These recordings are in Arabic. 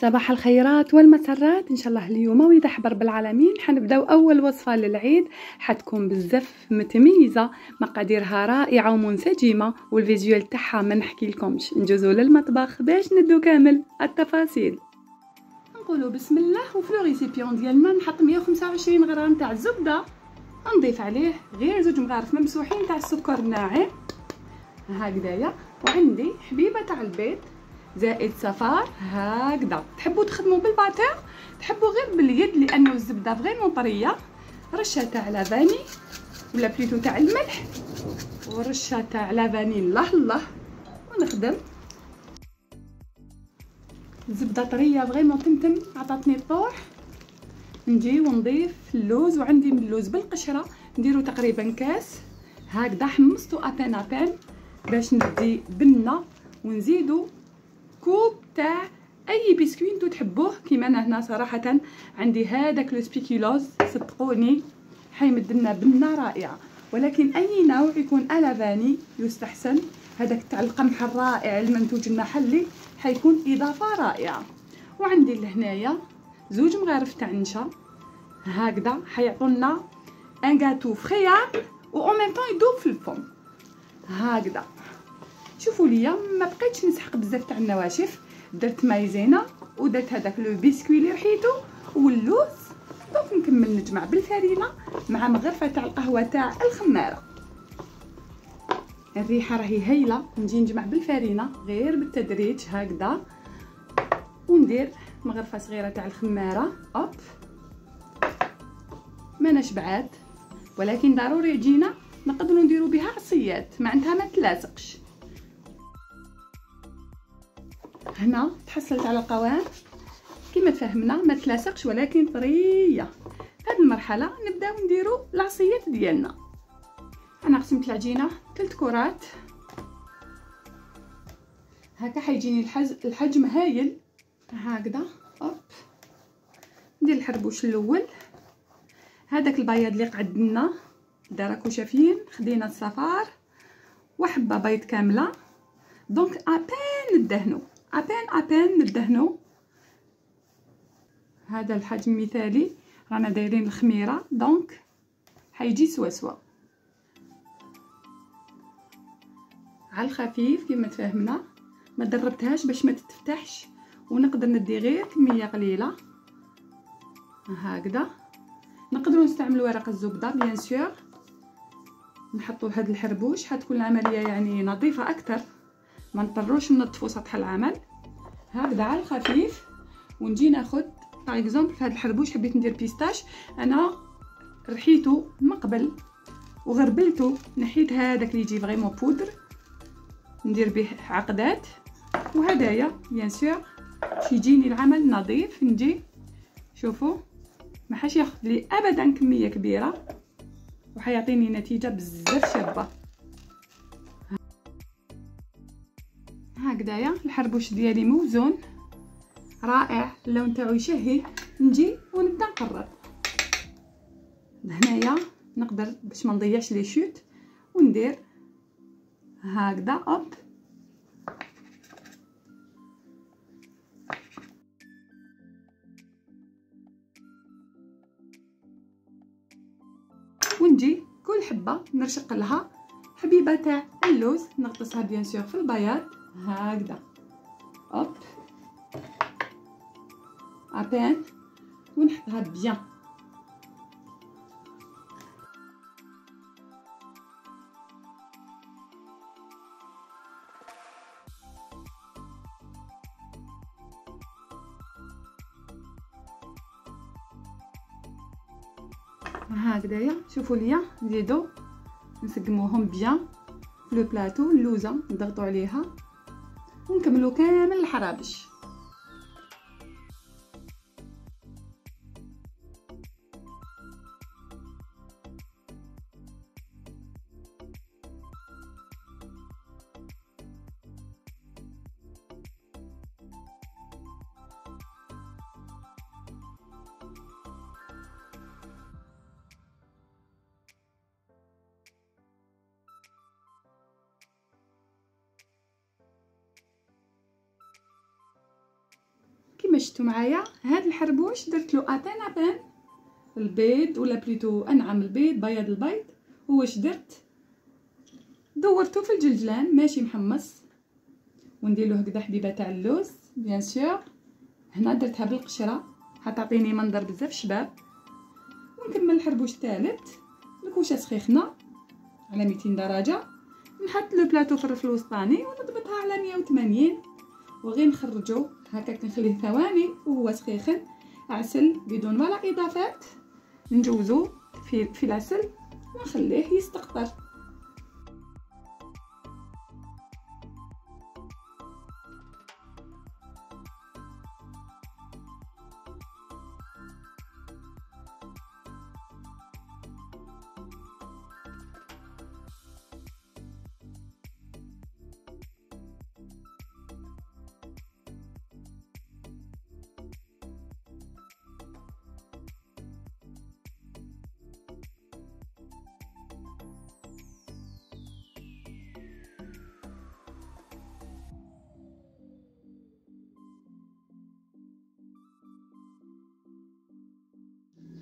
صباح الخيرات والمسرات ان شاء الله. اليوم واذا حبر بالعالمين حنبداو اول وصفه للعيد، حتكون بزاف متميزه، مقاديرها رائعه ومنسجمه، والفيزيوال تاعها ما نحكي لكمش. نجوزو للمطبخ باش ندو كامل التفاصيل. نقولوا بسم الله، وفي لو ريسيبيون ديالنا نحط 125 غرام تاع الزبده، نضيف عليه غير 2 مغارف ممسوحين تاع السكر الناعم هكذايا، وعندي حبيبه تاع البيض زائد صفار هكذا. تحبوا تخدموا بالباتور، تحبوا غير باليد لانه الزبده فريمون طريه. رشه تاع لافاني ولا بليتو تاع الملح، ورشه تاع لافاني الله ونخدم. الزبده طريه فريمون تمتم، عطاتني الطوح. نجي ونضيف اللوز، وعندي من اللوز بالقشره نديرو تقريبا كاس هكذا. حمصتو ابان باش ندي بنه، ونزيدو كوب تاع اي بسكويت نتو تحبوه. كيما انا هنا صراحه عندي هذاك لو سبيكولوز، صدقوني حيمد لنا بنه رائعه، ولكن اي نوع يكون الافاني يستحسن. هذاك تاع القمح الرائع المنتوج المحلي حيكون اضافه رائعه. وعندي لهنايا 2 مغارف تاع نشا هكذا، حيعطونا ان غاتو فرياب و اون ميم طون يذوب في الفم هكذا. شوفوا ليا ما بقيتش نسحق بزاف تاع النواشف، درت مايزينا ودرت هذاك لو بسكوي اللي رحيتو واللوز. دونك نكمل نجمع بالفرينه مع مغرفه تاع القهوه تاع الخماره. الريحه راهي هايله. نجي نجمع بالفرينه غير بالتدريج هكذا، وندير مغرفه صغيره تاع الخماره. اوب ما نشبعات، ولكن ضروري عجينه نقدروا نديروا بها عصيات معناتها ما تلاصقش. هنا تحصلت على القوام كما تفهمنا، ما تلاصقش ولكن طريه. في هذه المرحله نبداو نديروا العصيات ديالنا. انا قسمت العجينه 3 كرات هكا، حيجيني الحجم هايل هكذا. اوب ندير الحربوش الاول، هذاك البياض اللي قعد لنا راكو شايفين، خدينا الصفار وحبه بيض كامله. دونك ابان ندهنو، ابان ندهنو. هذا الحجم مثالي، رانا دايرين الخميره دونك حيجي سوا على الخفيف كما تفهمنا. ما دربتهاش باش ما تتفتحش، ونقدر ندي غير كميه قليله هكذا. نقدروا نستعملوا ورق الزبده بيان سور، نحطوا هذا الحربوش، حتكون العمليه يعني نظيفه اكثر، ما نضطروش ننظفوا سطح العمل هكذا على الخفيف. ونجي ناخذ باغ اكزومبل في هذا الحربوش حبيت ندير بيستاش، انا رحيته من قبل وغربلته، نحيت هذاك اللي يجي فريمون بودر ندير به عقدات. وهدايا بيان سور باش يجيني العمل نظيف. نجي شوفوا ما حاش ياخذ لي ابدا كميه كبيره، وحيعطيني نتيجه بزاف شابه هكذايا. الحربوش ديالي موزون رائع، اللون تاعو يشهي. نجي ونبدا نقرب هنايا، نقدر باش ما نضيعش لي شوت وندير هكذا. اوب ونجي كل حبه نرشق لها حبيبه تاع اللوز، نغطسها بيان سور في البياض هكذا. اوب ابان ونحطها بيان. هكذايا شوفوا ليا، نزيدو نسقموهم بيان في لو بلاطو. اللوزه نضغطوا عليها ونكملوا كامل الحرابش. كيما شفتوا معايا هاد الحربوش درت له اتان ابان البيض، ولا بليتو انعم البيض، بياض البيض. واش درت؟ دورته في الجلجلان ماشي محمص، وندير له هكذا حبيبه تاع اللوز بيان سور. هنا درتها بالقشره حتعطيني منظر بزاف شباب. ونكمل الحربوش الثالث. الكوشه سخيخنا على 200 درجه، نحط لو بلاطو في الوسطاني ونضبطها على 180 وغير نخرجو هكاك، نخليه ثواني وهو سخيخن. عسل بدون ولا اضافات، نجوزو في العسل ونخليه يستقطر.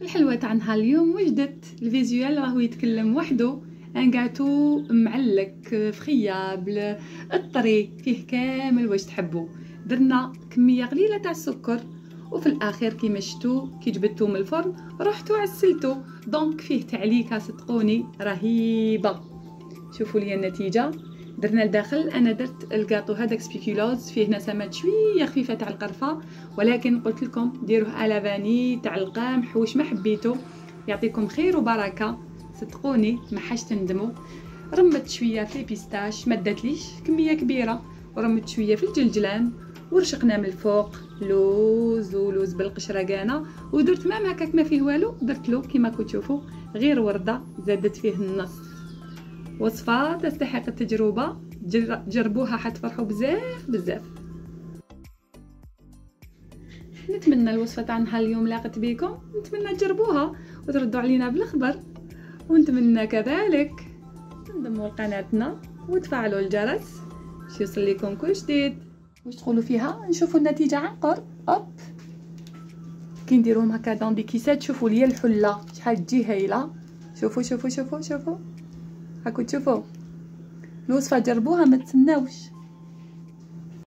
الحلوه تاع نهار اليوم وجدت. الفيزيوال راهو يتكلم وحده. ان غاتو معلك فخياب الطري فيه كامل واش تحبوا. درنا كميه قليله تاع السكر، وفي الاخير كيما شفتوا كي جبدتو من الفرن رحتو عسلتو. دونك فيه تعليكه صدقوني رهيبه. شوفوا لي النتيجه. درنا لداخل، انا درت الكاطو هذاك سبيكولوز فيه نسمات شويه خفيفه تاع القرفه، ولكن قلت لكم ديروه على فاني تاع القمح واش ما حبيتو. يعطيكم خير وبركه صدقوني ما حاش تندموا. رمت شويه في بيستاش ما داتليش كميه كبيره، ورمت شويه في الجلجلان، ورشقنا من الفوق لوز بالقشره كانا. ودرت مام هكاك ما فيه والو، درت له كيما كنتو تشوفوا غير ورده زادت فيه النص. وصفه تستحق التجربه، جربوها حتفرحوا بزاف بزاف. نتمنى الوصفه تاع نهار اليوم لاقت بكم، نتمنى تجربوها وتردوا علينا بالخبر، ونتمنى كذلك تنضموا لقناتنا وتفعلوا الجرس باش يوصل لكم كل جديد. واش تقولوا فيها؟ نشوفوا النتيجه عن قرب. اوب كي نديروهم هكا دون دي كيسات، شوفوا لي الحله شحال تجي هايله. شوفوا شوفوا شوفوا شوفوا هاكو تشوفوا الوصفه، جربوها ما تسناوش.